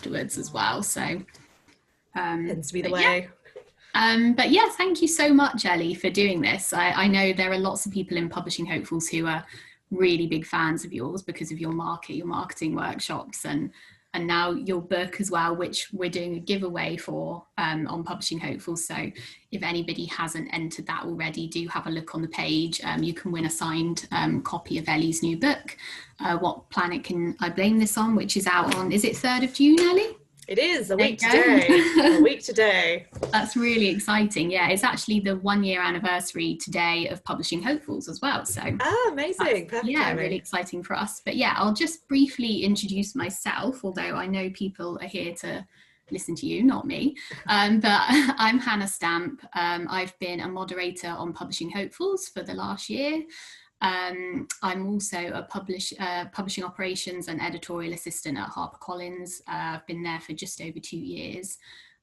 afterwards as well. So tends to be the way. But yeah, thank you so much, Ellie, for doing this. I know there are lots of people in Publishing Hopefuls who are really big fans of yours because of your marketing workshops, and now your book as well, which we're doing a giveaway for on Publishing Hopefuls. So if anybody hasn't entered that already, do have a look on the page. You can win a signed copy of Ellie's new book, What Planet Can I Blame This On, which is out on, is it 3rd of June, Ellie? It is, a week today. A week today. That's really exciting. Yeah, it's actually the 1-year anniversary today of Publishing Hopefuls as well. So amazing. Perfect timing. Really exciting for us. But yeah, I'll just briefly introduce myself, although I know people are here to listen to you, not me. But I'm Hannah Stamp. I've been a moderator on Publishing Hopefuls for the last year. I'm also a publishing operations and editorial assistant at HarperCollins. I've been there for just over 2 years.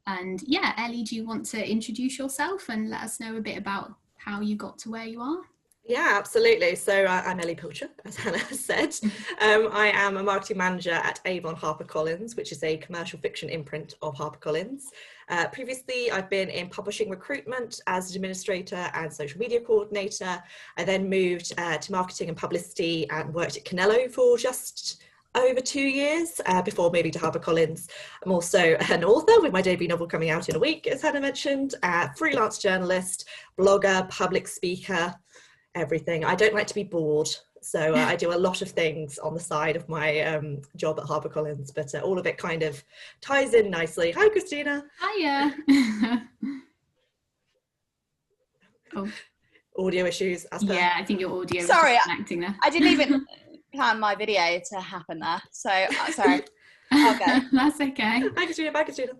And yeah, Ellie, do you want to introduce yourself and let us know a bit about how you got to where you are? Yeah, absolutely. So I'm Ellie Pilcher, as Hannah has said. I am a marketing manager at Avon HarperCollins, which is a commercial fiction imprint of HarperCollins. Previously, I've been in publishing recruitment as an administrator and social media coordinator. I then moved to marketing and publicity and worked at Canelo for just over 2 years before moving to HarperCollins. I'm also an author with my debut novel coming out in a week, as Hannah mentioned, freelance journalist, blogger, public speaker, everything. I don't like to be bored, so I do a lot of things on the side of my job at HarperCollins, but all of it kind of ties in nicely. Hi, Christina. Hiya. Oh. Audio issues. Yeah, I think your audio sorry, was disconnecting there. I didn't even plan my video to happen there, so sorry. I'll go. That's okay. Hi, Christina. Bye, Christina.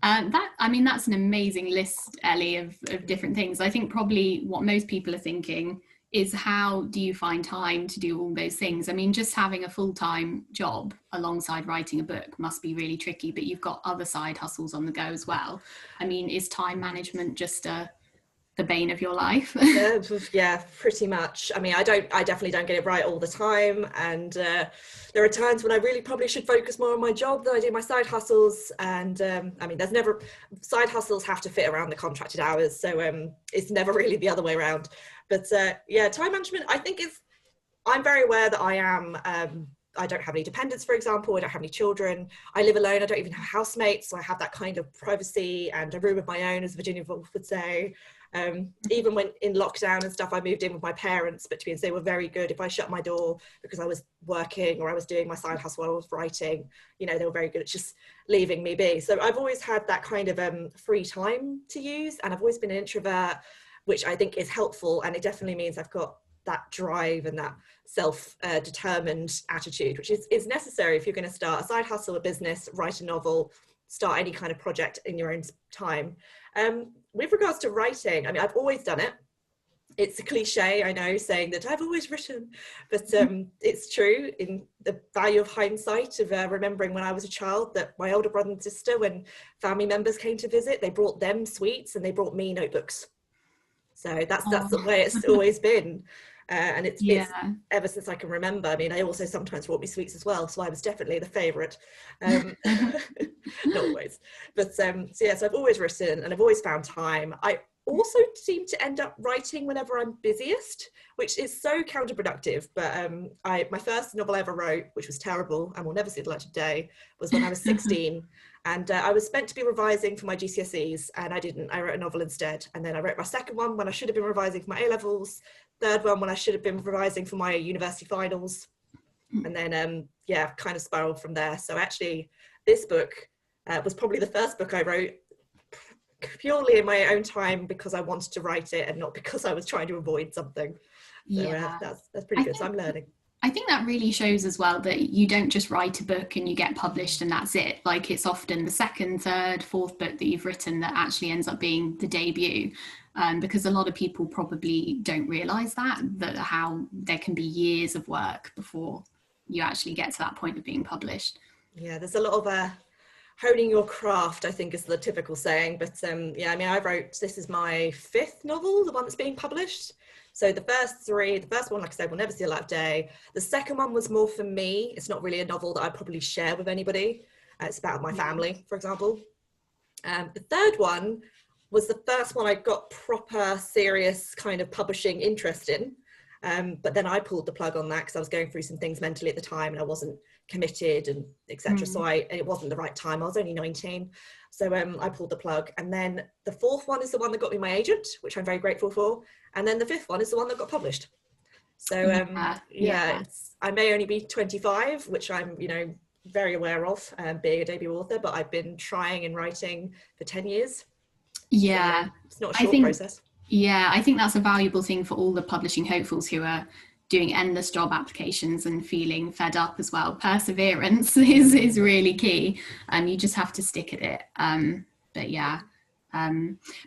That's an amazing list, Ellie, of different things. I think probably what most people are thinking is, how do you find time to do all those things? I mean, just having a full-time job alongside writing a book must be really tricky, but you've got other side hustles on the go as well. I mean, is time management just the bane of your life? Yeah, pretty much. I mean, I definitely don't get it right all the time, and there are times when I really probably should focus more on my job than I do my side hustles. And I mean, side hustles have to fit around the contracted hours, so it's never really the other way around. But yeah, time management, I think I'm very aware that I don't have any dependents, for example. I don't have any children. I live alone. I don't even have housemates, so I have that kind of privacy and a room of my own, as Virginia Woolf would say. Even when in lockdown and stuff, I moved in with my parents, but to be honest, they were very good. If I shut my door because I was working or I was doing my side hustle while I was writing, you know, they were very good at just leaving me be. So I've always had that kind of free time to use, and I've always been an introvert, which I think is helpful, and it definitely means I've got that drive and that self-determined attitude, which is necessary if you're going to start a side hustle, a business, write a novel, start any kind of project in your own time. With regards to writing, I mean, I've always done it. It's a cliche, I know, saying that I've always written, but it's true in the value of hindsight, of remembering when I was a child that my older brother and sister, when family members came to visit, they brought them sweets and they brought me notebooks. So that's the way it's always been. And it's ever since I can remember. I mean, I also sometimes brought me sweets as well, so I was definitely the favourite. Not always, but so yes, I've always written and I've always found time. I also seem to end up writing whenever I'm busiest, which is so counterproductive. But my first novel I ever wrote, which was terrible and will never see the light of day, was when I was 16. And I was meant to be revising for my GCSEs, and I didn't. I wrote a novel instead. And then I wrote my second one when I should have been revising for my A-levels, third one when I should have been revising for my university finals. And then, kind of spiraled from there. So actually, this book was probably the first book I wrote purely in my own time because I wanted to write it and not because I was trying to avoid something. So that's pretty good. So I'm learning. I think that really shows as well that you don't just write a book and you get published and that's it. Like, it's often the second, third, fourth book that you've written that actually ends up being the debut. Because a lot of people probably don't realise that how there can be years of work before you actually get to that point of being published. Yeah, there's a lot of honing your craft, I think, is the typical saying. But I mean, this is my fifth novel, the one that's being published. So the first one, like I said, will never see the light of day. The second one was more for me. It's not really a novel that I probably share with anybody. It's about my family, for example. The third one was the first one I got proper serious kind of publishing interest in. But then I pulled the plug on that because I was going through some things mentally at the time and I wasn't committed and etc. So it wasn't the right time. I was only 19. So I pulled the plug. And then the fourth one is the one that got me my agent, which I'm very grateful for. And then the fifth one is the one that got published. So I may only be 25, which I'm, you know, very aware of, being a debut author, but I've been trying and writing for 10 years. Yeah. So, it's not a short process. Yeah, I think that's a valuable thing for all the publishing hopefuls who are doing endless job applications and feeling fed up as well. Perseverance is really key, and you just have to stick at it.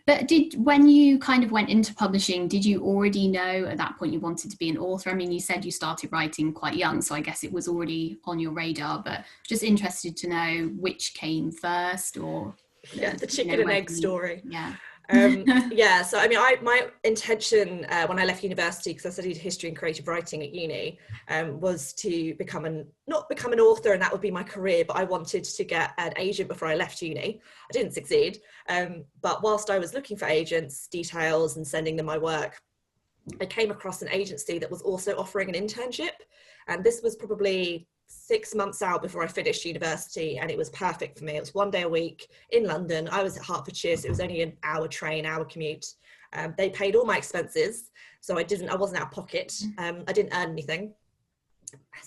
But when you kind of went into publishing, did you already know at that point you wanted to be an author? I mean, you said you started writing quite young, so I guess it was already on your radar, but just interested to know which came first, or the chicken and egg story. Yeah. So I mean, my intention when I left university, because I studied history and creative writing at uni, was to not become an author and that would be my career, but I wanted to get an agent before I left uni. I didn't succeed, but whilst I was looking for agents, details and sending them my work, I came across an agency that was also offering an internship, and this was probably 6 months out before I finished university, and it was perfect for me. It was 1 day a week in London. I was at Hertfordshire, so it was only an hour commute. They paid all my expenses, so I wasn't out of pocket. I didn't earn anything.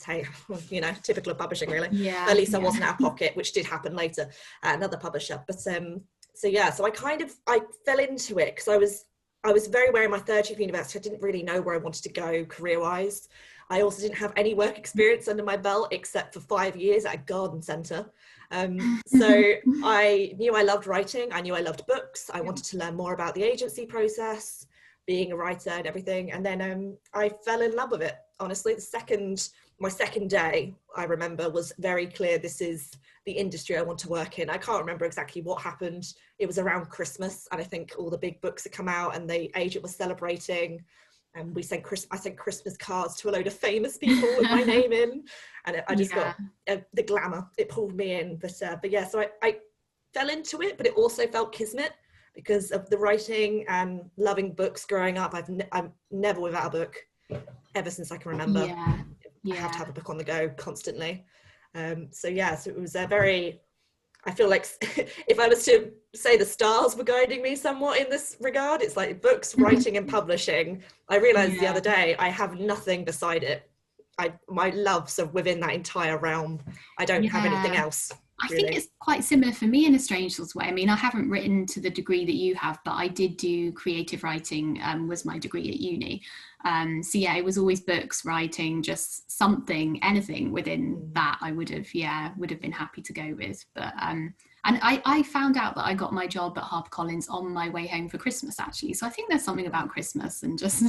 Hey, you know, typical of publishing, really. Yeah, at least I wasn't out of pocket, which did happen later at another publisher. But so I fell into it because I was very aware in my third year of university. I didn't really know where I wanted to go career-wise. I also didn't have any work experience under my belt except for 5 years at a garden centre. So I knew I loved writing. I knew I loved books. I wanted to learn more about the agency process, being a writer and everything. And then I fell in love with it. Honestly, my second day, I remember, was very clear. This is the industry I want to work in. I can't remember exactly what happened. It was around Christmas, and I think all the big books had come out and the agent was celebrating. And I sent Christmas cards to a load of famous people with my name in, and I just got the glamour. It pulled me in, but yeah. So I fell into it, but it also felt kismet because of the writing and loving books growing up. I'm never without a book ever since I can remember. I have to have a book on the go constantly. So it was a very. I feel like if I was to say the stars were guiding me somewhat in this regard, it's like books, writing and publishing. I realized the other day I have nothing beside it. My loves are within that entire realm. I don't have anything else. I think it's quite similar for me in a strange sort of way. I mean, I haven't written to the degree that you have, but I did do creative writing, was my degree at uni. So yeah, it was always books, writing, just something, anything within that I would have been happy to go with. But and I found out that I got my job at HarperCollins on my way home for Christmas, actually. So I think there's something about Christmas and just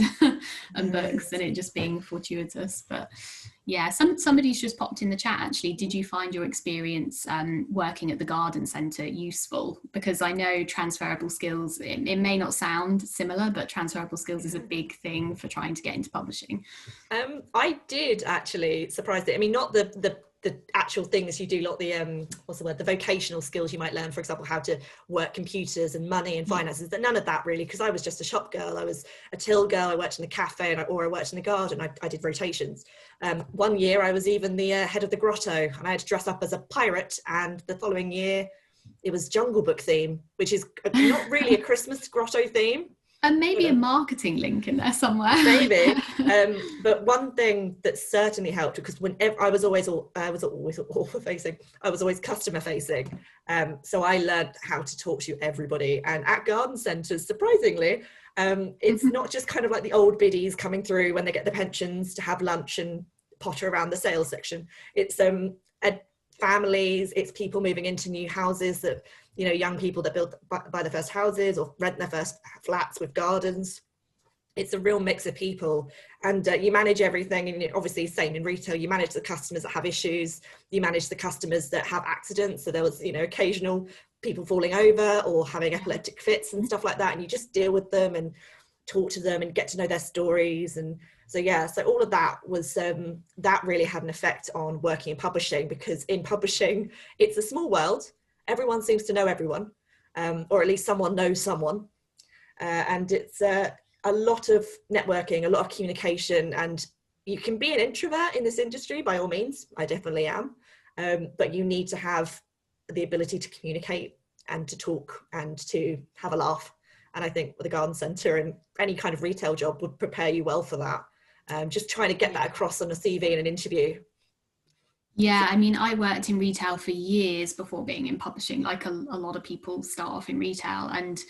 and books and it just being fortuitous. But yeah, somebody's just popped in the chat, actually. Did you find your experience working at the garden centre useful? Because I know transferable skills, it may not sound similar, but transferable skills is a big thing for trying to get into publishing. I did actually, surprisingly. I mean, not the actual things you do, like the vocational skills you might learn, for example, how to work computers and money and finances, but none of that really, because I was just a shop girl. I was a till girl. I worked in a cafe or I worked in the garden. I did rotations. 1 year I was even the head of the grotto, and I had to dress up as a pirate, and the following year it was Jungle Book theme, which is not really a Christmas grotto theme. And maybe a marketing link in there somewhere. Maybe. But one thing that certainly helped, because whenever I was always author facing, I was always customer facing. So I learned how to talk to everybody. And at garden centres, surprisingly, it's not just kind of like the old biddies coming through when they get the pensions to have lunch and potter around the sales section. It's families, it's people moving into new houses, that, you know, young people that buy their first houses or rent their first flats with gardens. It's a real mix of people, and you manage everything. And obviously, same in retail, you manage the customers that have issues, you manage the customers that have accidents. So there was, you know, occasional people falling over or having epileptic fits and stuff like that, and you just deal with them. And talk to them and get to know their stories. And so all of that was that really had an effect on working in publishing, because in publishing it's a small world, everyone seems to know everyone, or at least someone knows someone, and it's a lot of networking, a lot of communication, and you can be an introvert in this industry by all means. I definitely am, but you need to have the ability to communicate and to talk and to have a laugh. And I think the garden centre and any kind of retail job would prepare you well for that. Just trying to get that across on a CV in an interview. Yeah, I mean, I worked in retail for years before being in publishing, like a lot of people start off in retail. And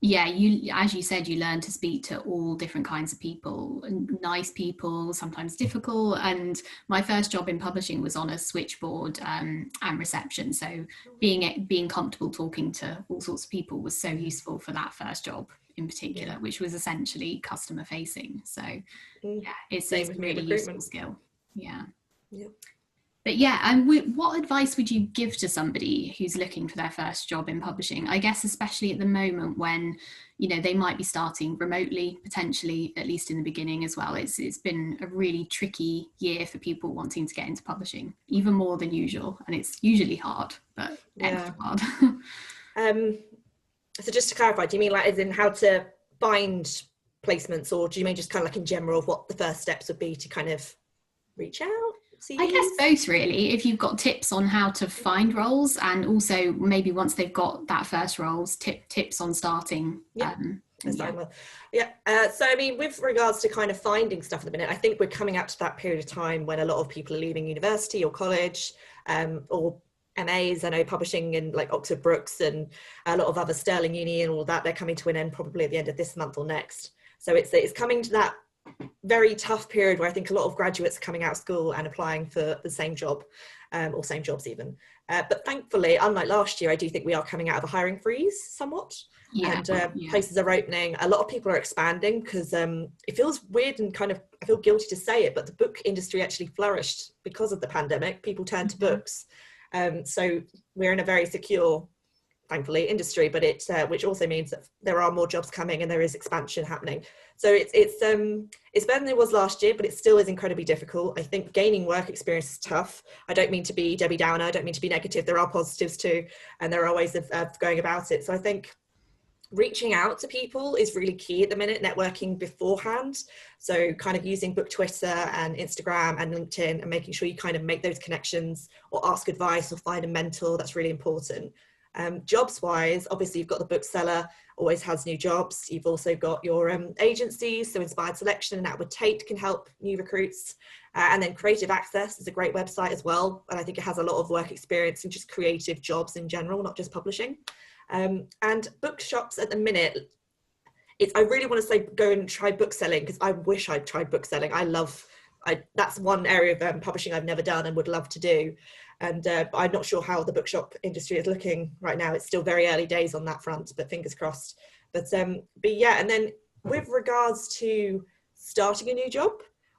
yeah, you, as you said, you learn to speak to all different kinds of people, nice people, sometimes difficult. And my first job in publishing was on a switchboard and reception. So being comfortable talking to all sorts of people was so useful for that first job in particular, which was essentially customer facing. So yeah, it's a really useful skill. Yeah. But yeah, and what advice would you give to somebody who's looking for their first job in publishing? I guess especially at the moment when, you know, they might be starting remotely, potentially, at least in the beginning as well. It's been a really tricky year for people wanting to get into publishing, even more than usual. And it's usually hard, but extra hard. So just to clarify, do you mean like as in how to find placements, or do you mean just kind of like in general of what the first steps would be to kind of reach out? CVs? I guess both really, if you've got tips on how to find roles, and also maybe once they've got that first roles, tips on starting. So I mean, with regards to kind of finding stuff at the minute, I think we're coming up to that period of time when a lot of people are leaving university or college, or MAs. I know publishing in like Oxford Brookes and a lot of other Stirling Uni and all that, they're coming to an end probably at the end of this month or next. So it's coming to that very tough period where I think a lot of graduates are coming out of school and applying for the same job, or same jobs even. But thankfully, unlike last year, I do think we are coming out of a hiring freeze somewhat. Places are opening. A lot of people are expanding because it feels weird and kind of, I feel guilty to say it, but the book industry actually flourished because of the pandemic. People turned to books. So we're in a very secure, thankfully, industry, but which also means that there are more jobs coming and there is expansion happening. So it's better than it was last year, but it still is incredibly difficult. I think gaining work experience is tough. I don't mean to be Debbie Downer, I don't mean to be negative. There are positives too, and there are ways of going about it. So I think reaching out to people is really key at the minute, networking beforehand. So kind of using book Twitter and Instagram and LinkedIn and making sure you kind of make those connections or ask advice or find a mentor. That's really important. Jobs wise, obviously you've got the bookseller, always has new jobs. You've also got your agencies, so Inspired Selection and Outward Tate can help new recruits. And then Creative Access is a great website as well. And I think it has a lot of work experience and just creative jobs in general, not just publishing. And bookshops at the minute, I really want to say go and try bookselling, because I wish I'd tried bookselling. That's one area of publishing I've never done and would love to do. And I'm not sure how the bookshop industry is looking right now. It's still very early days on that front, but fingers crossed. But yeah, and then with regards to starting a new job,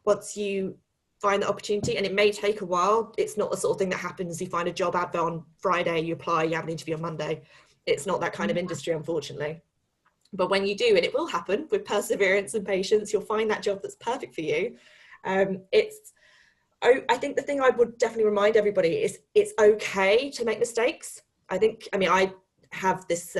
once you find the opportunity, and it may take a while, it's not the sort of thing that happens, you find a job advert on Friday, you apply, you have an interview on Monday. It's not that kind of industry, unfortunately. But when you do, and it will happen with perseverance and patience, you'll find that job that's perfect for you. I think the thing I would definitely remind everybody is it's okay to make mistakes. I have this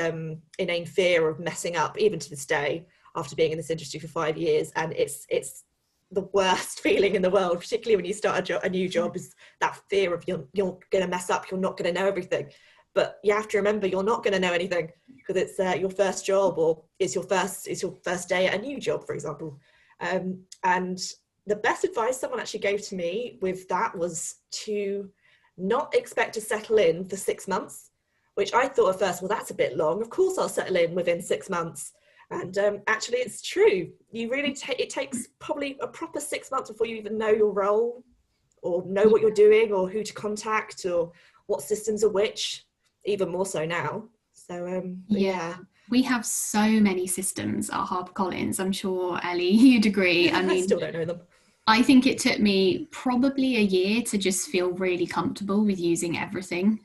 inane fear of messing up, even to this day, after being in this industry for 5 years. And it's the worst feeling in the world, particularly when you start a new job, is that fear of you're going to mess up, you're not going to know everything. But you have to remember you're not going to know anything, because it's your first job, or it's your first day at a new job, for example. And the best advice someone actually gave to me with that was to not expect to settle in for 6 months, which I thought at first, well, that's a bit long. Of course I'll settle in within 6 months. And actually it's true. You really it takes probably a proper 6 months before you even know your role, or know what you're doing, or who to contact, or what systems are which, even more so now. So yeah. We have so many systems at HarperCollins. I'm sure, Ellie, you'd agree. I mean, I still don't know them. I think it took me probably a year to just feel really comfortable with using everything,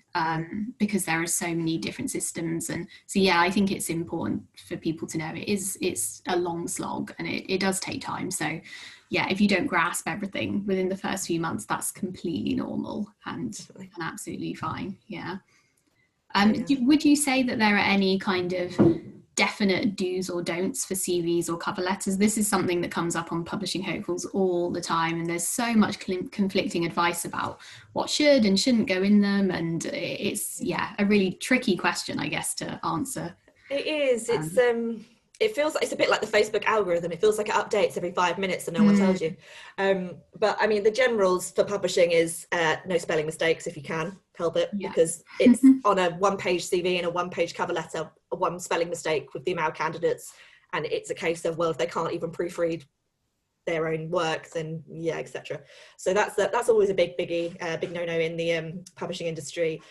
because there are so many different systems. And so, yeah, I think it's important for people to know it's a long slog, and it does take time. So, yeah, if you don't grasp everything within the first few months, that's completely normal and absolutely fine. Yeah. Would you say that there are any kind of definite do's or don'ts for CVs or cover letters? This is something that comes up on Publishing Hopefuls all the time, and there's so much conflicting advice about what should and shouldn't go in them, and it's a really tricky question, I guess, to answer. It is. It feels like it's a bit like the Facebook algorithm. It feels like it updates every 5 minutes and no one tells you. But I mean, the generals for publishing is no spelling mistakes if you can help it, because it's on a one-page CV and a one-page cover letter, a one spelling mistake with the amount of candidates, and it's a case of, well, if they can't even proofread their own work, then etc. So that's always a big no-no in the publishing industry.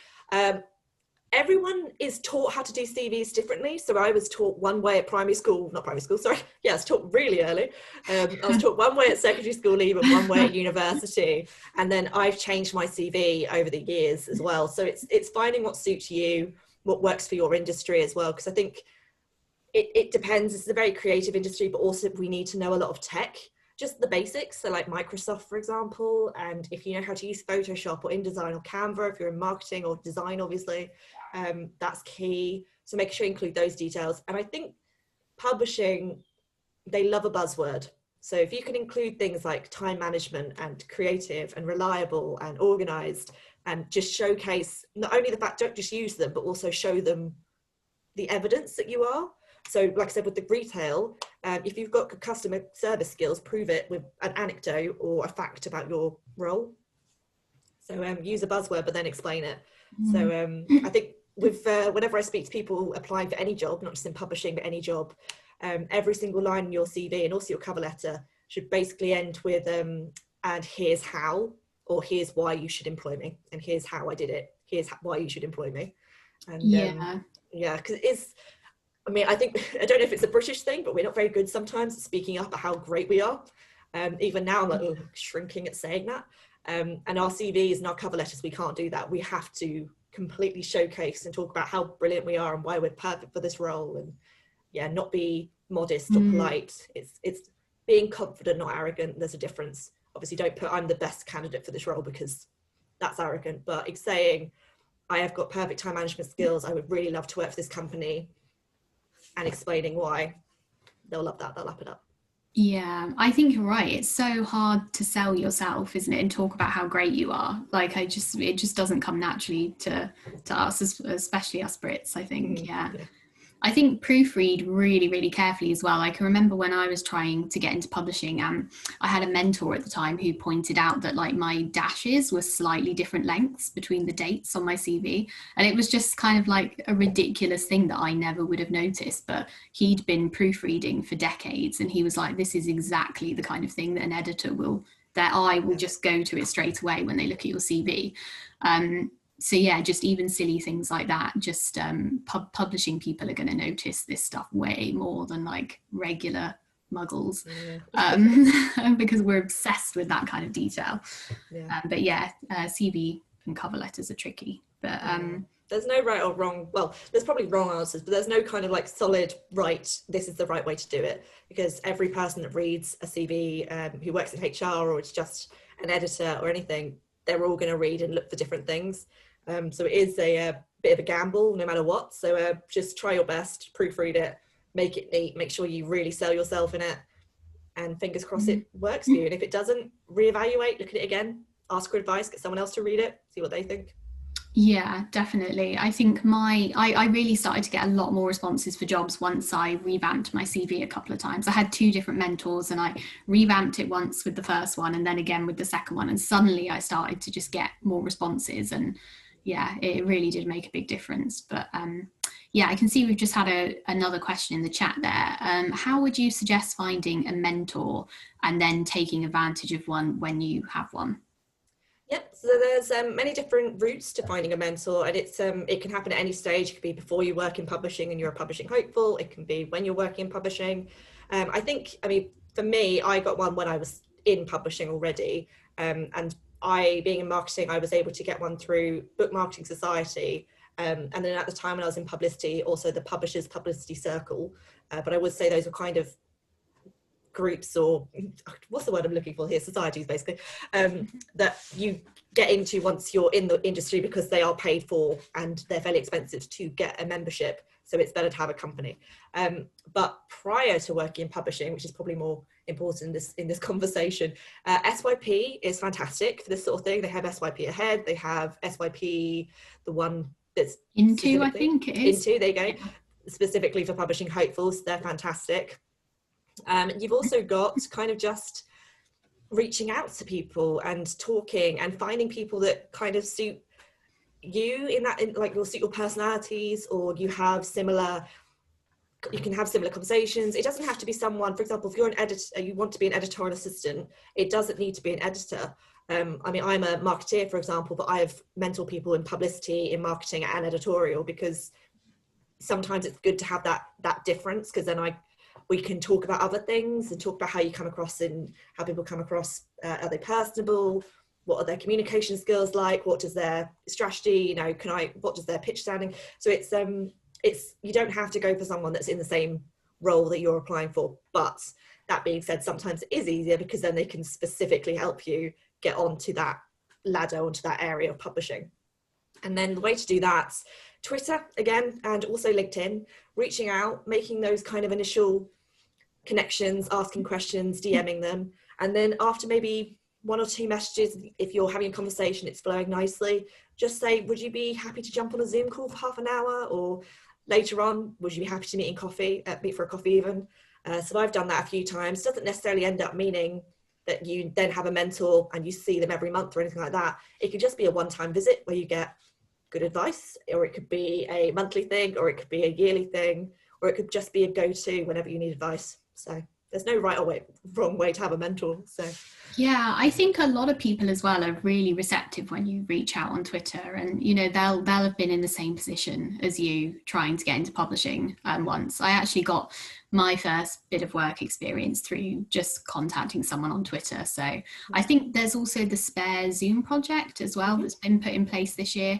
Everyone is taught how to do CVs differently. So I was taught one way at I was taught really early. I was taught one way at secondary school even, one way at university. And then I've changed my CV over the years as well. So it's finding what suits you, what works for your industry as well. Because I think it depends. It's a very creative industry, but also we need to know a lot of tech, just the basics. So like Microsoft, for example, and if you know how to use Photoshop or InDesign or Canva, if you're in marketing or design, obviously, that's key. So make sure you include those details. And I think publishing, they love a buzzword. So if you can include things like time management and creative and reliable and organized, and just showcase not only the fact, don't just use them, but also show them the evidence that you are. So like I said, with the retail, if you've got good customer service skills, prove it with an anecdote or a fact about your role. So use a buzzword, but then explain it. So I think with whenever I speak to people applying for any job, not just in publishing, but any job, every single line in your CV and also your cover letter should basically end with, and here's how, or here's why you should employ me, and here's how I did it, here's why you should employ me. And because it's, I mean, I don't know if it's a British thing, but we're not very good sometimes at speaking up at how great we are. Even now, I'm like shrinking at saying that. And our CVs and our cover letters, we can't do that. We have to completely showcase and talk about how brilliant we are and why we're perfect for this role. And not be modest or polite. It's being confident, not arrogant. There's a difference. Obviously, don't put I'm the best candidate for this role, because that's arrogant. But it's saying I have got perfect time management skills. I would really love to work for this company. And explaining why, they'll love that. They'll lap it up. Yeah, I think you're right. It's so hard to sell yourself, isn't it, and talk about how great you are. Like, it just doesn't come naturally to us, especially us Brits, I think. Yeah. I think proofread really, really carefully as well. I can remember when I was trying to get into publishing, I had a mentor at the time who pointed out that like my dashes were slightly different lengths between the dates on my CV. And it was just kind of like a ridiculous thing that I never would have noticed, but he'd been proofreading for decades. And he was like, this is exactly the kind of thing that an editor their eye will just go to it straight away when they look at your CV. So yeah, just even silly things like that, just publishing people are going to notice this stuff way more than like regular muggles, because we're obsessed with that kind of detail. But CV and cover letters are tricky, but there's no right or wrong. Well, there's probably wrong answers, but there's no kind of like solid right, this is the right way to do it, because every person that reads a CV, who works in HR or it's just an editor or anything, they're all going to read and look for different things. So it is a bit of a gamble no matter what. So just try your best, proofread it, make it neat, make sure you really sell yourself in it, and fingers crossed it works for you. And if it doesn't, reevaluate, look at it again, ask for advice, get someone else to read it, see what they think. Yeah, definitely. I think I really started to get a lot more responses for jobs once I revamped my CV a couple of times. I had 2 different mentors, and I revamped it once with the first one and then again with the second one. And suddenly I started to just get more responses, and yeah, it really did make a big difference. But I can see we've just had another question in the chat there. How would you suggest finding a mentor and then taking advantage of one when you have one? Yep, so there's many different routes to finding a mentor, and it can happen at any stage. It could be before you work in publishing and you're a publishing hopeful. It can be when you're working in publishing. I mean, for me, I got one when I was in publishing already. And I, being in marketing, I was able to get one through Book Marketing Society. And then at the time when I was in publicity, also the Publishers Publicity Circle. But I would say those were kind of groups, or what's the word I'm looking for here, societies basically, that you get into once you're in the industry, because they are paid for and they're fairly expensive to get a membership. So it's better to have a company. But prior to working in publishing, which is probably more important in this conversation, SYP is fantastic for this sort of thing. They have SYP Ahead, they have SYP, the one that's Into, I think it is. Into, there you go, yeah. Specifically for publishing hopefuls, they're fantastic. You've also got kind of just reaching out to people and talking and finding people that kind of suit you like will suit your personalities, or you can have similar conversations. It doesn't have to be someone, for example, if you're an editor, you want to be an editorial assistant, it doesn't need to be an editor. I mean, I'm a marketeer, for example, but I have mentored people in publicity, in marketing and editorial, because sometimes it's good to have that difference, because then we can talk about other things and talk about how you come across and how people come across. Are they personable? What are their communication skills like? What does their strategy, what does their pitch sounding? So it's you don't have to go for someone that's in the same role that you're applying for. But that being said, sometimes it is easier, because then they can specifically help you get onto that ladder, onto that area of publishing. And then the way to do that, Twitter again, and also LinkedIn, reaching out, making those kind of initial connections, asking questions, DMing them. And then after maybe 1 or 2 messages, if you're having a conversation, it's flowing nicely, just say, would you be happy to jump on a Zoom call for half an hour? Or later on, would you be happy to meet for a coffee even? So I've done that a few times. It doesn't necessarily end up meaning that you then have a mentor and you see them every month or anything like that. It could just be a one-time visit where you get good advice, or it could be a monthly thing, or it could be a yearly thing, or it could just be a go-to whenever you need advice. So there's no right or wrong way to have a mentor. So yeah, I think a lot of people as well are really receptive when you reach out on Twitter, and they'll have been in the same position as you trying to get into publishing. Once I actually got my first bit of work experience through just contacting someone on Twitter. So I think there's also the Spare Zoom project as well that's been put in place this year.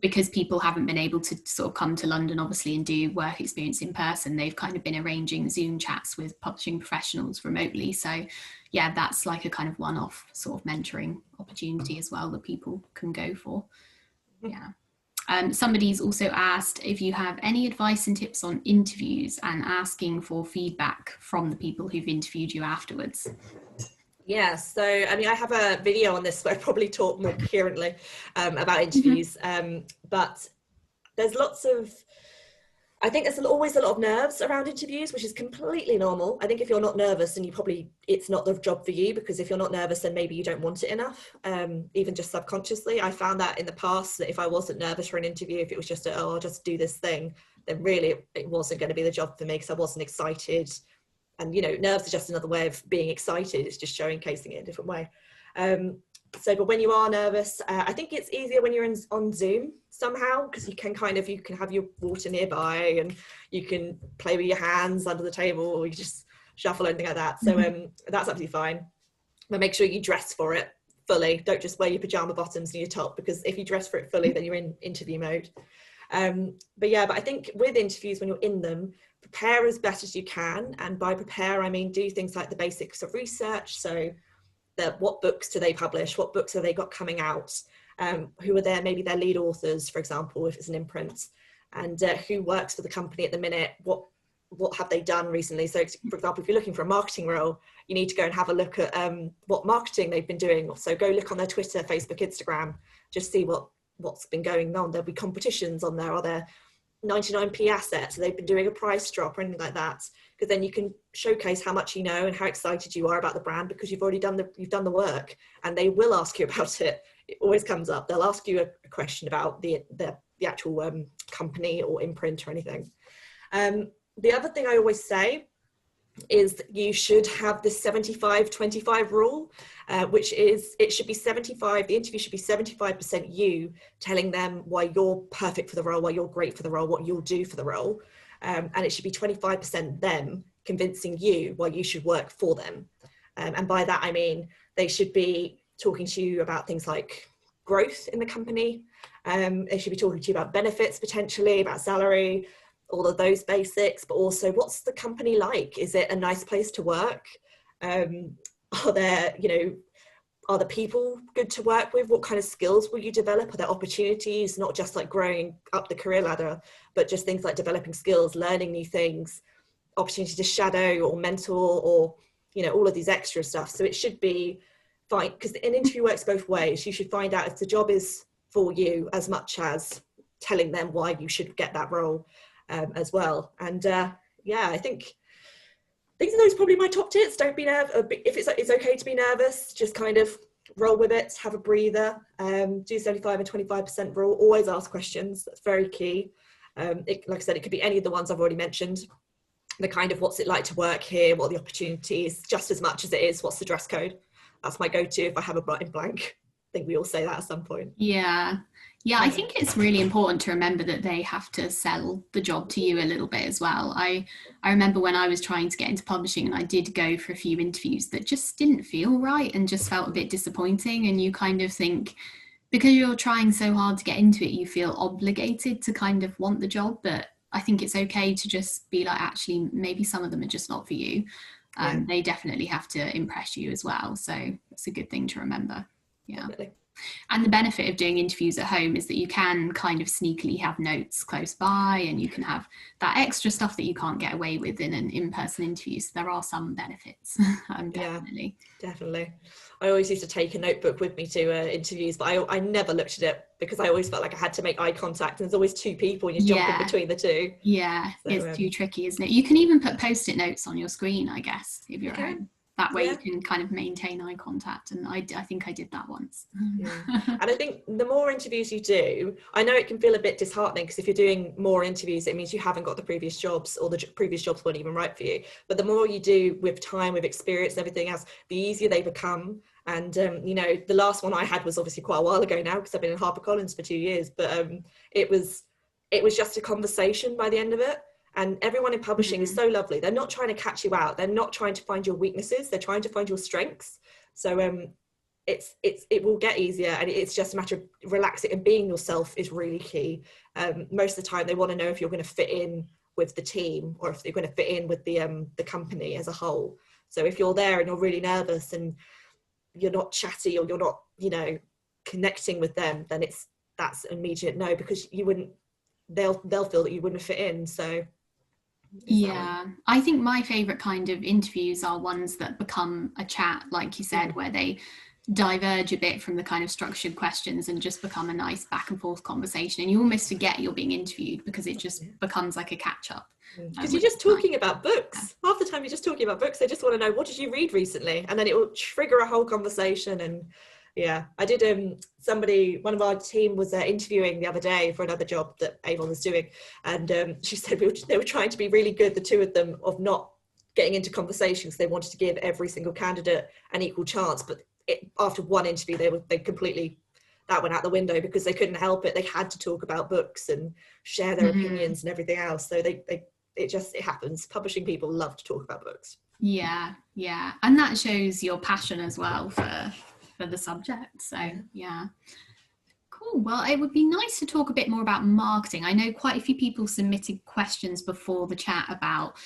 Because people haven't been able to sort of come to London, obviously, and do work experience in person, they've kind of been arranging Zoom chats with publishing professionals remotely. So yeah, that's like a kind of one-off sort of mentoring opportunity as well that people can go for. Yeah. Somebody's also asked if you have any advice and tips on interviews, and asking for feedback from the people who've interviewed you afterwards. Yeah, so I mean, I have a video on this where I probably talk more coherently about interviews, but there's I think there's always a lot of nerves around interviews, which is completely normal. I think if you're not nervous, then it's not the job for you, because if you're not nervous, then maybe you don't want it enough, even just subconsciously. I found that in the past, that if I wasn't nervous for an interview, if it was just, I'll just do this thing, then really it wasn't going to be the job for me, because I wasn't excited. And, nerves are just another way of being excited. It's just showcasing it in a different way. But when you are nervous, I think it's easier when you're on Zoom somehow, because you can have your water nearby, and you can play with your hands under the table, or you just shuffle, anything like that. So that's absolutely fine. But make sure you dress for it fully. Don't just wear your pajama bottoms and your top, because if you dress for it fully, then you're in interview mode. But I think with interviews, when you're in them, prepare as best as you can. And by prepare, I mean do things like the basics of research. So what books do they publish? What books have they got coming out? Who are maybe their lead authors, for example, if it's an imprint, and who works for the company at the minute? What have they done recently? So, for example, if you're looking for a marketing role, you need to go and have a look at what marketing they've been doing. So go look on their Twitter, Facebook, Instagram, just see what's been going on. There'll be competitions on there. Are there 99p assets? They've been doing a price drop or anything like that, because then you can showcase how much you know and how excited you are about the brand, because you've already done the work, and they will ask you about it. It always comes up. They'll ask you a question about the actual company or imprint or anything. The other thing I always say is you should have the 75-25 rule, which is the interview should be 75% you telling them why you're perfect for the role, why you're great for the role, what you'll do for the role. And it should be 25% them convincing you why you should work for them. And by that, I mean, they should be talking to you about things like growth in the company. They should be talking to you about benefits, potentially, about salary, all of those basics, but also what's the company like? Is it a nice place to work? Are there, are the people good to work with? What kind of skills will you develop? Are there opportunities, not just like growing up the career ladder, but just things like developing skills, learning new things, opportunity to shadow or mentor, or, all of these extra stuff. So it should be fine, because an interview works both ways. You should find out if the job is for you as much as telling them why you should get that role as well. And I think these are probably my top tips. Don't be nervous. If it's okay to be nervous, just kind of roll with it, have a breather, do 75 and 25% rule, always ask questions. That's very key. Like I said, it could be any of the ones I've already mentioned. The kind of what's it like to work here, what are the opportunities, just as much as it is what's the dress code. That's my go-to if I have a blank. I think we all say that at some point. Yeah, I think it's really important to remember that they have to sell the job to you a little bit as well. I remember when I was trying to get into publishing, and I did go for a few interviews that just didn't feel right and just felt a bit disappointing, and you kind of think, because you're trying so hard to get into it, you feel obligated to kind of want the job. But I think it's okay to just be like, actually, maybe some of them are just not for you. They definitely have to impress you as well. So it's a good thing to remember. Yeah. Definitely. And the benefit of doing interviews at home is that you can kind of sneakily have notes close by, and you can have that extra stuff that you can't get away with in an in-person interview. So there are some benefits. Definitely. Yeah, definitely. I always used to take a notebook with me to interviews, but I never looked at it because I always felt like I had to make eye contact, and there's always two people and you jump in between the two. Yeah, so, it's too tricky, isn't it? You can even put post-it notes on your screen, I guess, if you're at home. That way you can kind of maintain eye contact, and I think I did that once. Yeah. And I think the more interviews you do, I know it can feel a bit disheartening, because if you're doing more interviews, it means you haven't got the previous jobs, or the previous jobs weren't even right for you. But the more you do with time, with experience and everything else, the easier they become. And the last one I had was obviously quite a while ago now, because I've been in HarperCollins for 2 years, but it was just a conversation by the end of it. And everyone in publishing is so lovely. They're not trying to catch you out. They're not trying to find your weaknesses. They're trying to find your strengths. So it will get easier, and it's just a matter of relaxing, and being yourself is really key. Most of the time they want to know if you're going to fit in with the team, or if you're going to fit in with the company as a whole. So if you're there and you're really nervous and you're not chatty, or you're not, connecting with them, then that's an immediate no, because they'll feel that you wouldn't fit in. So I think my favorite kind of interviews are ones that become a chat, like you said, where they diverge a bit from the kind of structured questions and just become a nice back and forth conversation, and you almost forget you're being interviewed because it just becomes like a catch up. Because you're just talking about books. Half the time you're just talking about books. They just want to know, what did you read recently? And then it will trigger a whole conversation. And I did one of our team was interviewing the other day for another job that Avon was doing, and she said they were trying to be really good, the two of them, of not getting into conversations. They wanted to give every single candidate an equal chance, but after one interview they completely, that went out the window, because they couldn't help it. They had to talk about books and share their opinions and everything else. So it happens. Publishing people love to talk about books. Yeah, and that shows your passion as well for the subject. So cool. Well, it would be nice to talk a bit more about marketing. I know quite a few people submitted questions before the chat about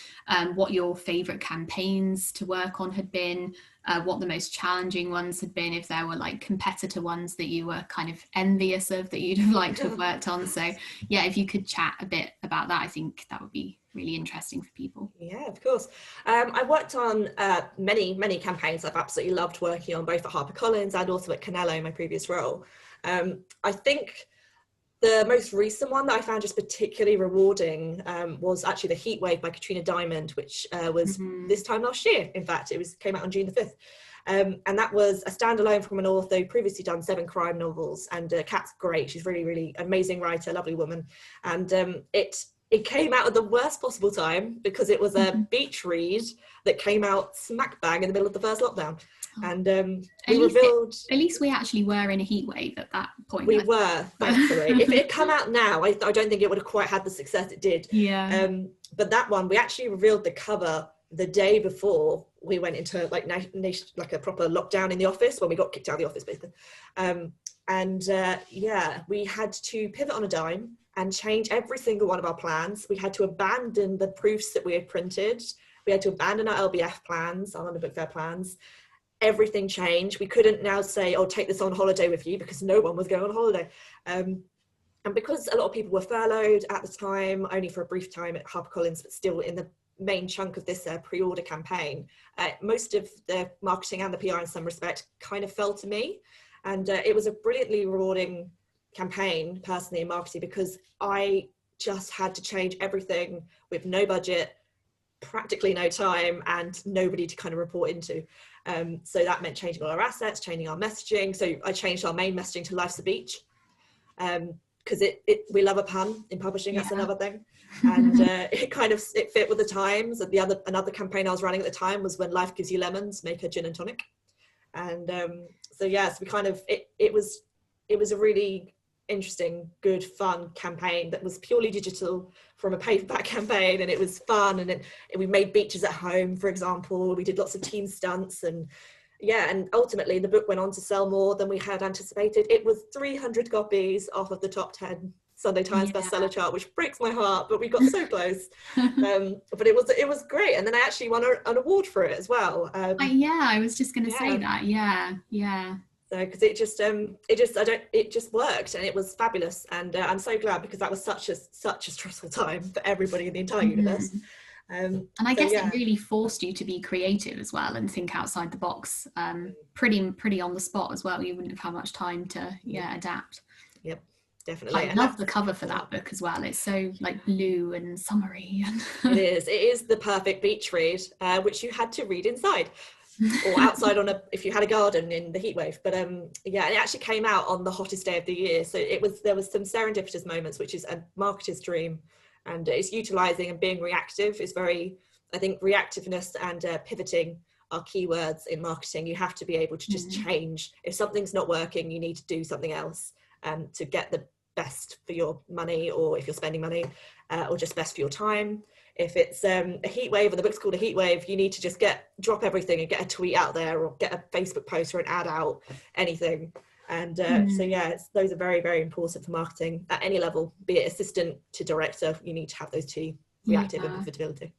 what your favorite campaigns to work on had been, what the most challenging ones had been, if there were like competitor ones that you were kind of envious of that you'd have liked to have worked on. So if you could chat a bit about that, I think that would be really interesting for people. Yeah, of course. I worked on many campaigns I've absolutely loved working on, both at HarperCollins and also at Canelo, my previous role. I think the most recent one that I found just particularly rewarding was actually The Heatwave by Katrina Diamond, which was this time last year. In fact, came out on June the 5th. And that was a standalone from an author who previously done 7 crime novels. And Kat's great. She's really, really amazing writer, lovely woman. And it came out at the worst possible time, because it was a beach read that came out smack bang in the middle of the first lockdown. And we revealed... At least we actually were in a heat wave at that point. We were, thankfully. If it had come out now, I don't think it would have quite had the success it did. Yeah. But that one, we actually revealed the cover the day before we went into like a proper lockdown in the office, when we got kicked out of the office basically. We had to pivot on a dime and change every single one of our plans. We had to abandon the proofs that we had printed. We had to abandon our LBF plans, our London Book Fair plans. Everything changed. We couldn't now say, oh, take this on holiday with you, because no one was going on holiday. And because a lot of people were furloughed at the time, only for a brief time at HarperCollins, but still in the main chunk of this pre-order campaign, most of the marketing and the PR in some respect kind of fell to me. And it was a brilliantly rewarding campaign personally in marketing, because I just had to change everything with no budget, practically no time, and nobody to kind of report into. So that meant changing all our assets, changing our messaging. So I changed our main messaging to Life's a Beach, because we love a pun in publishing. That's another thing. And it fit with the times. And another campaign I was running at the time was when life gives you lemons, make a gin and tonic. And so we kind of, it was a really interesting, good, fun campaign that was purely digital from a paperback campaign, and it was fun. And we made beaches at home, for example. We did lots of team stunts, and ultimately the book went on to sell more than we had anticipated. It was 300 copies off of the top 10 Sunday Times bestseller chart, which breaks my heart, but we got so close. But it was great, and then I actually won an award for it as well. I was just going to say that. So because it just worked, and it was fabulous, and I'm so glad, because that was such a stressful time for everybody in the entire universe. And I guess it really forced you to be creative as well and think outside the box, pretty on the spot as well. You wouldn't have had much time to adapt. Yep, definitely. I love the cover for that book as well. It's so like blue and summery. It is the perfect beach read, which you had to read inside or outside if you had a garden in the heat wave. But it actually came out on the hottest day of the year. So there was some serendipitous moments, which is a marketer's dream. And it's utilizing and being reactive is very, I think reactiveness and pivoting are keywords in marketing. You have to be able to just change. If something's not working, you need to do something else to get the best for your money, or if you're spending money, or just best for your time. If it's a heat wave, and the book's called a heat wave, you need to just drop everything and get a tweet out there, or get a Facebook post or an ad out, anything. And those are very, very important for marketing at any level, be it assistant to director. You need to have those two, reactive and profitability.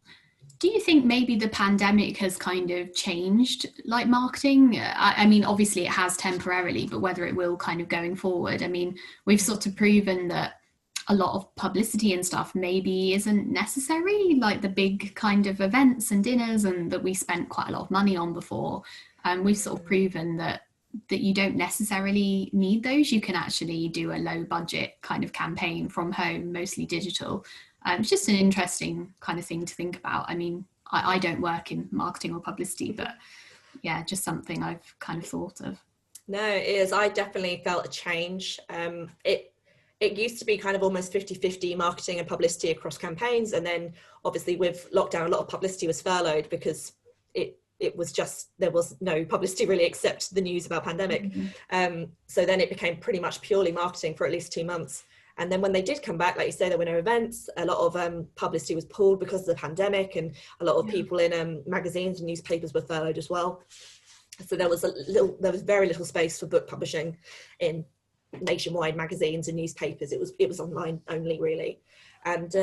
Do you think maybe the pandemic has kind of changed like marketing? I mean, obviously it has temporarily, but whether it will kind of going forward. I mean, we've sort of proven that a lot of publicity and stuff maybe isn't necessary, like the big kind of events and dinners, and that we spent quite a lot of money on before. We've sort of proven that you don't necessarily need those. You can actually do a low budget kind of campaign from home, mostly digital. It's just an interesting kind of thing to think about. I mean, I don't work in marketing or publicity, but just something I've kind of thought of. No, it is. I definitely felt a change. It used to be kind of almost 50-50 marketing and publicity across campaigns. And then obviously with lockdown, a lot of publicity was furloughed because it was just, there was no publicity really except the news about pandemic. So then it became pretty much purely marketing for at least 2 months. And then when they did come back, like you say, there were no events. A lot of publicity was pulled because of the pandemic, and a lot of people in magazines and newspapers were furloughed as well. So there was very little space for book publishing in nationwide magazines and newspapers. It was online only, really. And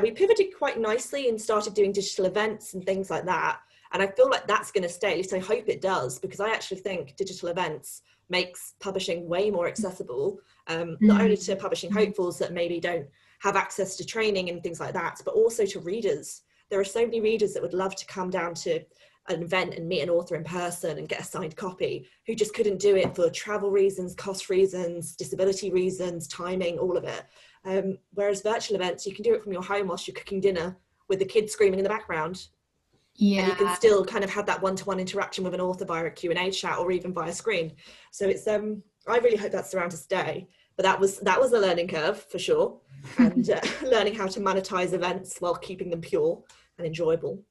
we pivoted quite nicely and started doing digital events and things like that. And I feel like that's going to stay, at least I hope it does, because I actually think digital events makes publishing way more accessible, not only to publishing hopefuls that maybe don't have access to training and things like that, but also to readers. There are so many readers that would love to come down to an event and meet an author in person and get a signed copy, who just couldn't do it for travel reasons, cost reasons, disability reasons, timing, all of it. Whereas virtual events, you can do it from your home whilst you're cooking dinner with the kids screaming in the background. And you can still kind of have that one-to-one interaction with an author via a Q&A chat, or even via screen. So it's I really hope that's around to stay. But that was a learning curve for sure, and learning how to monetize events while keeping them pure and enjoyable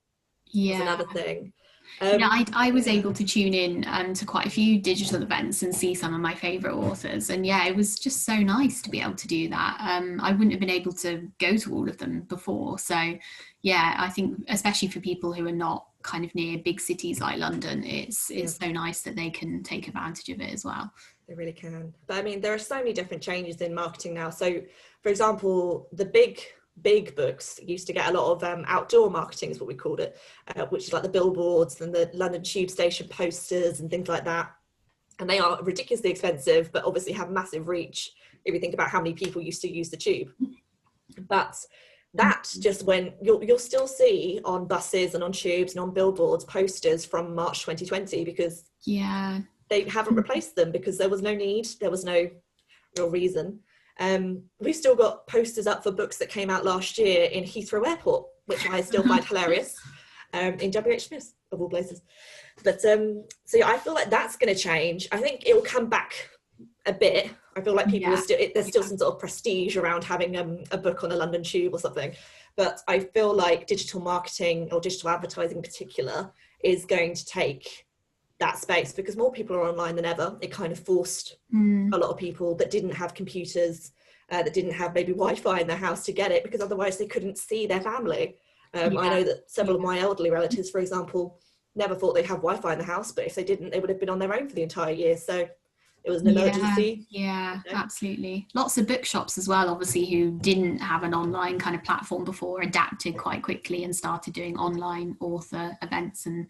is another thing. I was able to tune in to quite a few digital events and see some of my favourite authors, and it was just so nice to be able to do that. I wouldn't have been able to go to all of them before, so I think especially for people who are not kind of near big cities like London, it's so nice that they can take advantage of it as well. They really can. But I mean, there are so many different changes in marketing now. So, for example, the big books used to get a lot of outdoor marketing, is what we called it, which is like the billboards and the London Tube Station posters and things like that. And they are ridiculously expensive, but obviously have massive reach if you think about how many people used to use the tube. But that's just when you'll still see on buses and on tubes and on billboards posters from March 2020, because they haven't replaced them, because there was no need, there was no real reason. We've still got posters up for books that came out last year in Heathrow Airport, which I still find hilarious, in WH Smith, of all places. But so yeah, I feel like that's going to change. I think it will come back a bit. I feel like people are still, there's still some sort of prestige around having a book on a London tube or something. But I feel like digital marketing, or digital advertising in particular, is going to take that space, because more people are online than ever. It kind of forced a lot of people that didn't have computers, that didn't have maybe Wi-Fi in their house to get it, because otherwise they couldn't see their family. I know that several of my elderly relatives, for example, never thought they'd have Wi-Fi in the house, but if they didn't, they would have been on their own for the entire year. So it was an emergency. Yeah, absolutely. Lots of bookshops as well, obviously, who didn't have an online kind of platform before, adapted quite quickly and started doing online author events and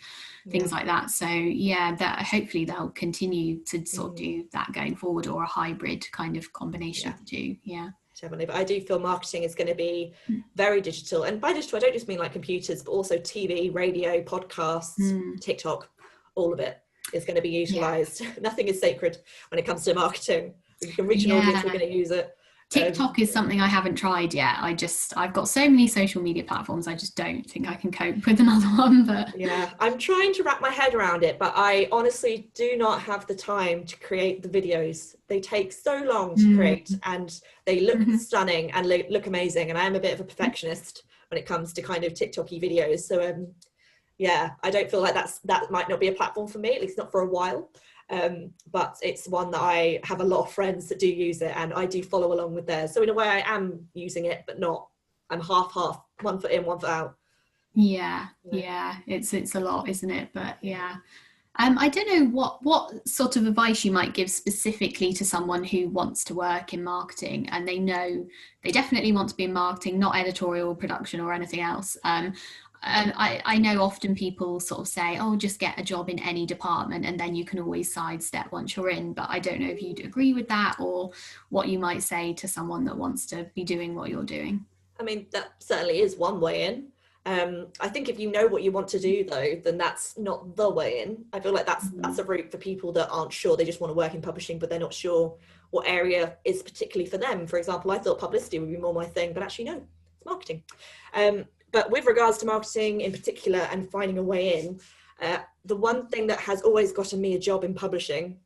things like that. So yeah, that hopefully they'll continue to sort of do that going forward, or a hybrid kind of combination of the two. Yeah. Definitely. But I do feel marketing is going to be very digital. And by digital, I don't just mean like computers, but also TV, radio, podcasts, TikTok, all of it is going to be utilized. Nothing is sacred when it comes to marketing. If you can reach an audience, we're going to use it. TikTok is something I haven't tried yet. I've got so many social media platforms, I just don't think I can cope with another one. But yeah, I'm trying to wrap my head around it, but I honestly do not have the time to create the videos. They take so long to create, and they look stunning and look amazing. And I am a bit of a perfectionist when it comes to kind of TikTok-y videos. So yeah, I don't feel like that might not be a platform for me, at least not for a while. But it's one that I have a lot of friends that do use it, and I do follow along with theirs. So in a way I am using it, but not, I'm half, 1 foot in, 1 foot out. Yeah. It's a lot, isn't it? But yeah. I don't know what sort of advice you might give specifically to someone who wants to work in marketing, and they know they definitely want to be in marketing, not editorial production or anything else. And I know often people sort of say, oh, just get a job in any department and then you can always sidestep once you're in. But I don't know if you'd agree with that, or what you might say to someone that wants to be doing what you're doing. I mean, that certainly is one way in. I think if you know what you want to do, though, then that's not the way in. I feel like that's a route for people that aren't sure. They just want to work in publishing, but they're not sure what area is particularly for them. For example, I thought publicity would be more my thing, but actually, no, it's marketing. But with regards to marketing in particular and finding a way in, the one thing that has always gotten me a job in publishing,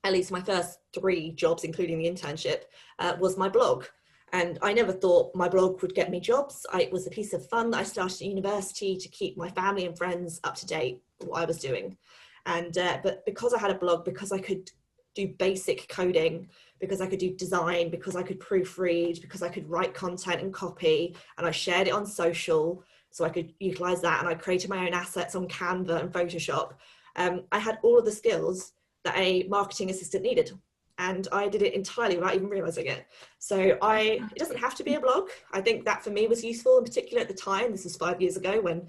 at least my first 3 jobs, including the internship, was my blog. And I never thought my blog would get me jobs. It was a piece of fun that I started at university to keep my family and friends up to date with what I was doing. And but because I had a blog, because I could do basic coding, because I could do design, because I could proofread, because I could write content and copy, and I shared it on social, so I could utilize that, and I created my own assets on Canva and Photoshop. I had all of the skills that a marketing assistant needed, and I did it entirely without even realizing it. So it doesn't have to be a blog. I think that for me was useful, in particular at the time. This was 5 years ago, when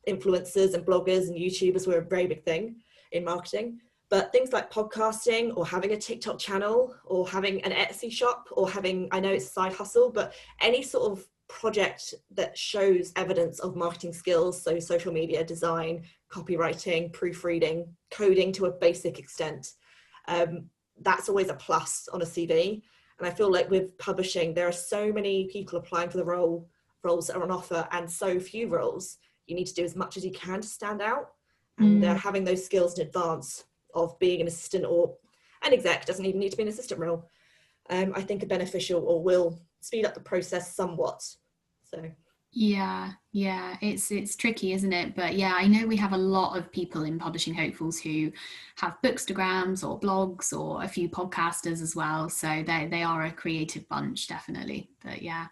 influencers and bloggers and YouTubers were a very big thing in marketing. But things like podcasting, or having a TikTok channel, or having an Etsy shop, or having, I know it's a side hustle, but any sort of project that shows evidence of marketing skills, so social media, design, copywriting, proofreading, coding to a basic extent, that's always a plus on a CV. And I feel like with publishing, there are so many people applying for the roles that are on offer, and so few roles. You need to do as much as you can to stand out, and having those skills in advance of being an assistant or an exec, doesn't even need to be an assistant role, I think are beneficial, or will speed up the process somewhat. So yeah, it's tricky, isn't it? But yeah, I know we have a lot of people in Publishing Hopefuls who have bookstagrams or blogs, or a few podcasters as well, so they are a creative bunch, definitely. But yeah,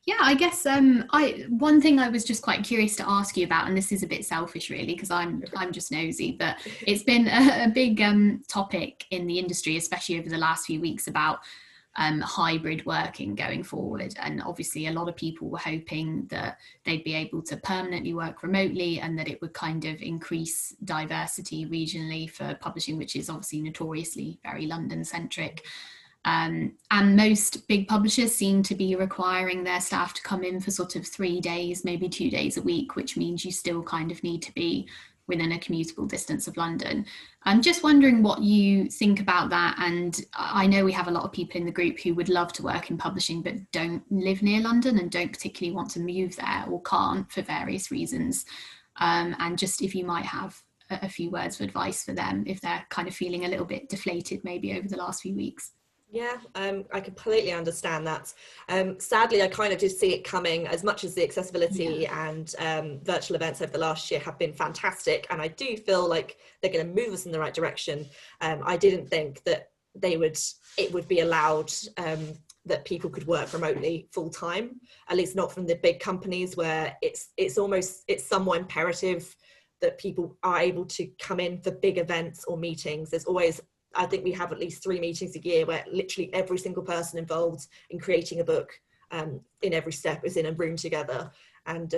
Yeah, I guess one thing I was just quite curious to ask you about, and this is a bit selfish really, because I'm just nosy, but it's been a big topic in the industry, especially over the last few weeks, about hybrid working going forward. And obviously a lot of people were hoping that they'd be able to permanently work remotely and that it would kind of increase diversity regionally for publishing, which is obviously notoriously very London centric. And most big publishers seem to be requiring their staff to come in for sort of 3 days, maybe 2 days a week, which means you still kind of need to be within a commutable distance of London. I'm just wondering what you think about that. And I know we have a lot of people in the group who would love to work in publishing but don't live near London and don't particularly want to move there or can't for various reasons. And just if you might have a few words of advice for them if they're kind of feeling a little bit deflated maybe over the last few weeks. Yeah, I completely understand that. Sadly, I kind of did see it coming, as much as the accessibility and virtual events over the last year have been fantastic. And I do feel like they're going to move us in the right direction. I didn't think that it would be allowed that people could work remotely full time, at least not from the big companies where it's somewhat imperative that people are able to come in for big events or meetings. I think we have at least 3 meetings a year where literally every single person involved in creating a book in every step is in a room together. And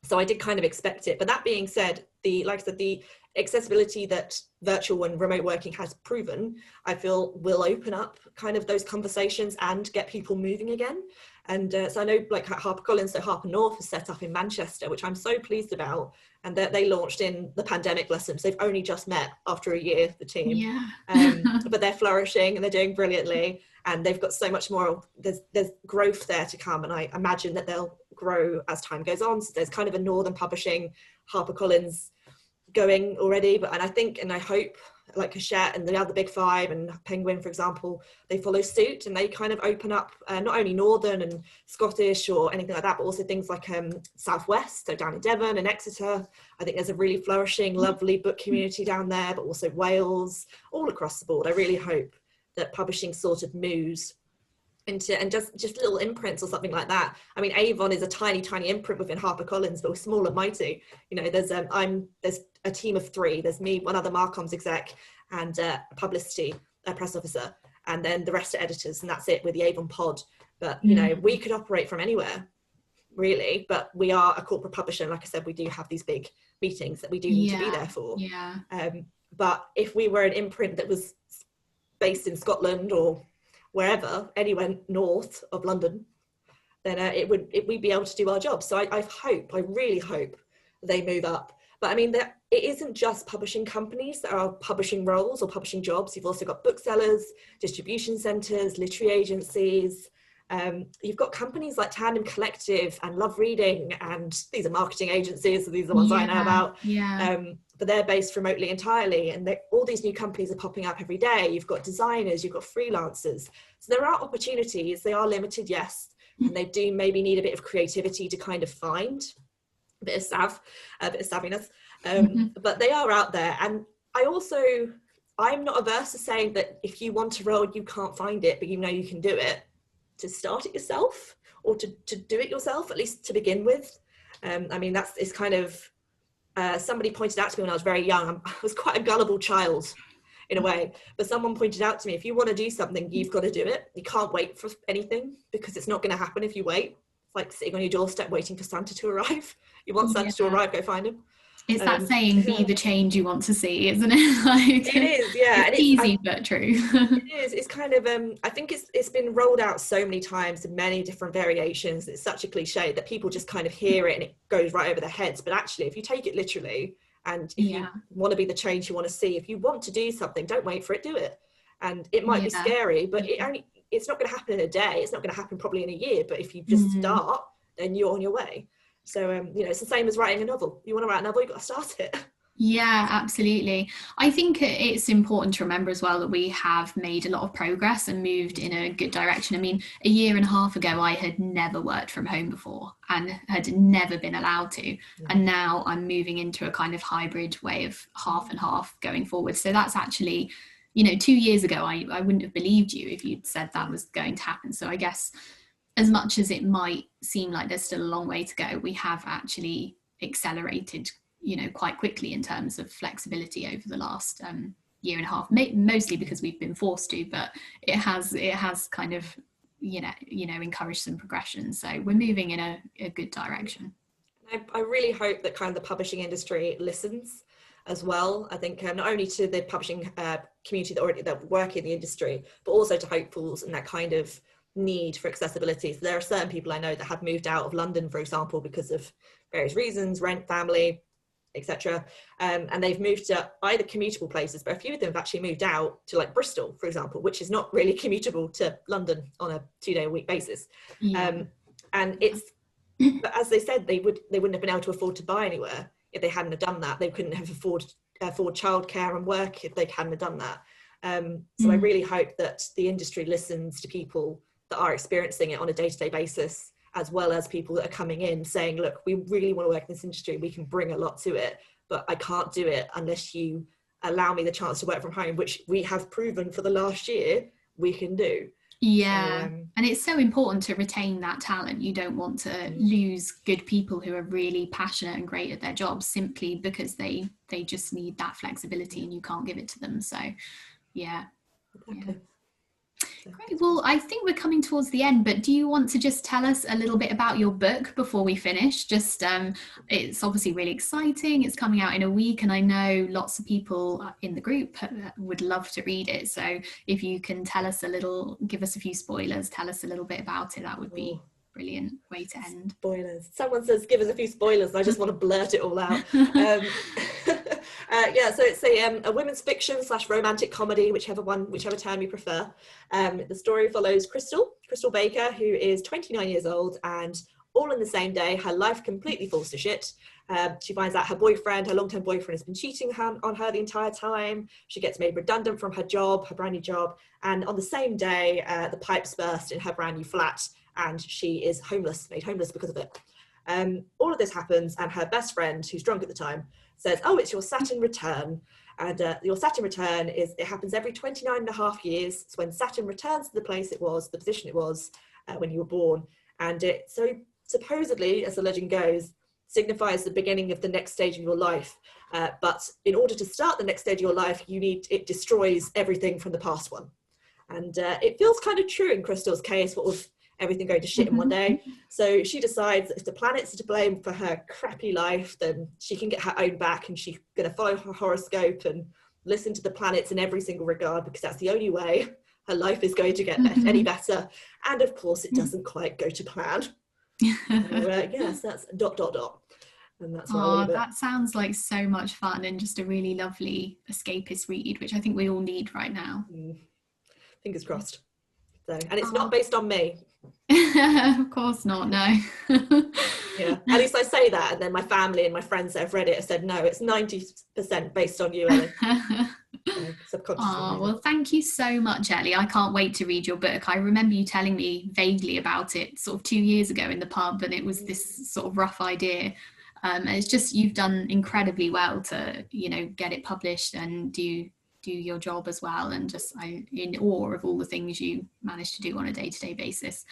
so I did kind of expect it. But that being said, the accessibility that virtual and remote working has proven, I feel will open up kind of those conversations and get people moving again. And so I know like HarperCollins, so Harper North is set up in Manchester, which I'm so pleased about. And that they launched in the pandemic lessons. They've only just met after a year, the team. Yeah. But they're flourishing and they're doing brilliantly. And they've got so much more, there's growth there to come. And I imagine that they'll grow as time goes on. So there's kind of a Northern Publishing, HarperCollins going already. And I hope like Hachette and the other big 5 and Penguin, for example, they follow suit and they kind of open up not only Northern and Scottish or anything like that, but also things like Southwest, so down in Devon and Exeter. I think there's a really flourishing, lovely book community down there, but also Wales, all across the board. I really hope that publishing sort of moves into, and just little imprints or something like that. I mean, Avon is a tiny imprint within HarperCollins, but we're small and mighty. You know, there's a team of 3. There's me, one other Marcoms exec, and a publicity press officer, and then the rest are editors, and that's it with the Avon pod. But you know, we could operate from anywhere, really. But we are a corporate publisher, and like I said, we do have these big meetings that we do need to be there for. Yeah. But if we were an imprint that was based in Scotland or wherever, anywhere north of London, then we'd be able to do our job. So I really hope they move up. But I mean, it isn't just publishing companies that are publishing roles or publishing jobs. You've also got booksellers, distribution centres, literary agencies. You've got companies like Tandem Collective and Love Reading, and these are marketing agencies, so these are the ones I know about. But they're based remotely entirely, and all these new companies are popping up every day. You've got designers, you've got freelancers. So there are opportunities. They are limited, yes, and they do maybe need a bit of creativity to kind of find a bit of savviness. But they are out there. And I'm not averse to saying that if you want a role, you can't find it, but you know you can do it, to start it yourself, or to do it yourself, at least to begin with. I mean, it's kind of, somebody pointed out to me when I was very young, I was quite a gullible child in a way, but someone pointed out to me, if you want to do something, you've got to do it. You can't wait for anything, because it's not going to happen if you wait. It's like sitting on your doorstep waiting for Santa to arrive. You want Santa to arrive, go find him. It's that saying, be the change you want to see, isn't it? Like, it is, yeah. It's easy, but true. It is. It's kind of, I think it's been rolled out so many times in many different variations. It's such a cliche that people just kind of hear it and it goes right over their heads. But actually, if you take it literally, and if you want to be the change you want to see, if you want to do something, don't wait for it, do it. And it might be scary, but it's not going to happen in a day. It's not going to happen probably in a year. But if you just start, then you're on your way. So, you know, it's the same as writing a novel. You want to write a novel, you've got to start it. Yeah, absolutely. I think it's important to remember as well that we have made a lot of progress and moved in a good direction. I mean, a year and a half ago, I had never worked from home before and had never been allowed to. And now I'm moving into a kind of hybrid way of half and half going forward. So that's actually, you know, 2 years ago, I wouldn't have believed you if you'd said that was going to happen. So I guess as much as it might seem like there's still a long way to go, we have actually accelerated, you know, quite quickly in terms of flexibility over the last year and a half, mostly because we've been forced to, but it has kind of, you know, encouraged some progression. So we're moving in a good direction. I really hope that kind of the publishing industry listens as well. I think not only to the publishing community that work in the industry, but also to hopefuls and that kind of need for accessibility. So there are certain people I know that have moved out of London, for example, because of various reasons, rent, family, etc. And they've moved to either commutable places, but a few of them have actually moved out to like Bristol, for example, which is not really commutable to London on a 2-day-a-week basis. Yeah. And it's, but as they said, they wouldn't have been able to afford to buy anywhere if they hadn't have done that. They couldn't have afford childcare and work if they hadn't have done that. So I really hope that the industry listens to people that are experiencing it on a day-to-day basis, as well as people that are coming in saying, look, we really want to work in this industry, we can bring a lot to it, but I can't do it unless you allow me the chance to work from home, which we have proven for the last year we can do. Yeah. So, and it's so important to retain that talent. You don't want to lose good people who are really passionate and great at their jobs simply because they just need that flexibility and you can't give it to them. So yeah. Okay. Great. Well, I think we're coming towards the end, but do you want to just tell us a little bit about your book before we finish? Just it's obviously really exciting. It's coming out in a week, and I know lots of people in the group would love to read it. So if you can tell us give us a few spoilers, tell us a little bit about it, that would be brilliant way to end. Spoilers. Someone says give us a few spoilers, and I just want to blurt it all out. Yeah, so it's a women's fiction / romantic comedy, whichever term you prefer. The story follows Crystal Baker, who is 29 years old, and all in the same day, her life completely falls to shit. She finds out her long-term boyfriend, has been cheating on her the entire time. She gets made redundant from her brand new job, and on the same day, the pipes burst in her brand new flat, and she is made homeless because of it. All of this happens, and her best friend, who's drunk at the time, says, oh, it's your Saturn return. And your Saturn return it happens every 29.5 years. It's when Saturn returns to the position it was when you were born. And it so supposedly, as the legend goes, signifies the beginning of the next stage of your life. But in order to start the next stage of your life, it destroys everything from the past one. And it feels kind of true in Crystal's case, what with everything going to shit in one day. So she decides that if the planets are to blame for her crappy life, then she can get her own back, and she's going to follow her horoscope and listen to the planets in every single regard, because that's the only way her life is going to get any better. And of course, it doesn't quite go to plan. So, yes, that's ... And that's that sounds like so much fun and just a really lovely escapist read, which I think we all need right now. Fingers crossed. So, and it's not based on me. Of course not, no. Yeah, at least I say that, and then my family and my friends that have read it have said, no, it's 90% based on you, Ellie. Well, thank you so much, Ellie. I can't wait to read your book. I remember you telling me vaguely about it sort of 2 years ago in the pub, and it was this sort of rough idea. And it's just, you've done incredibly well to, you know, get it published and do your job as well, and just I'm in awe of all the things you manage to do on a day-to-day basis.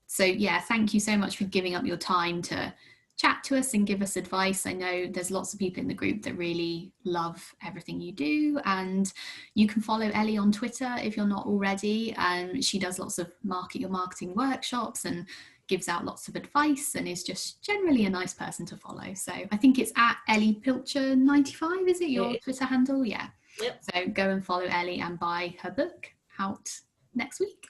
So yeah, thank you so much for giving up your time to chat to us and give us advice. I know there's lots of people in the group that really love everything you do, and you can follow Ellie on Twitter if you're not already. She does lots of marketing workshops and gives out lots of advice, and is just generally a nice person to follow. So I think it's at Ellie Pilcher 95, is it your Twitter handle? Yeah. Yep. So go and follow Ellie and buy her book, out next week.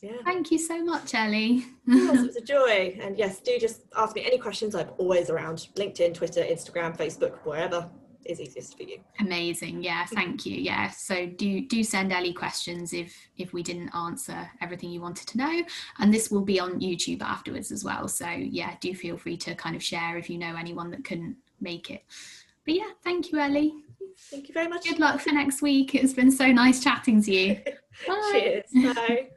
Yeah. Thank you so much, Ellie. Yes, it was a joy. And yes, do just ask me any questions. I'm always around. LinkedIn, Twitter, Instagram, Facebook, wherever is easiest for you. Amazing. Yeah, thank you. Yeah, so do send Ellie questions if we didn't answer everything you wanted to know. And this will be on YouTube afterwards as well. So yeah, do feel free to kind of share if you know anyone that couldn't make it. But yeah, thank you, Ellie. Thank you very much. Good luck for next week. It's been so nice chatting to you. Bye. Cheers. Bye.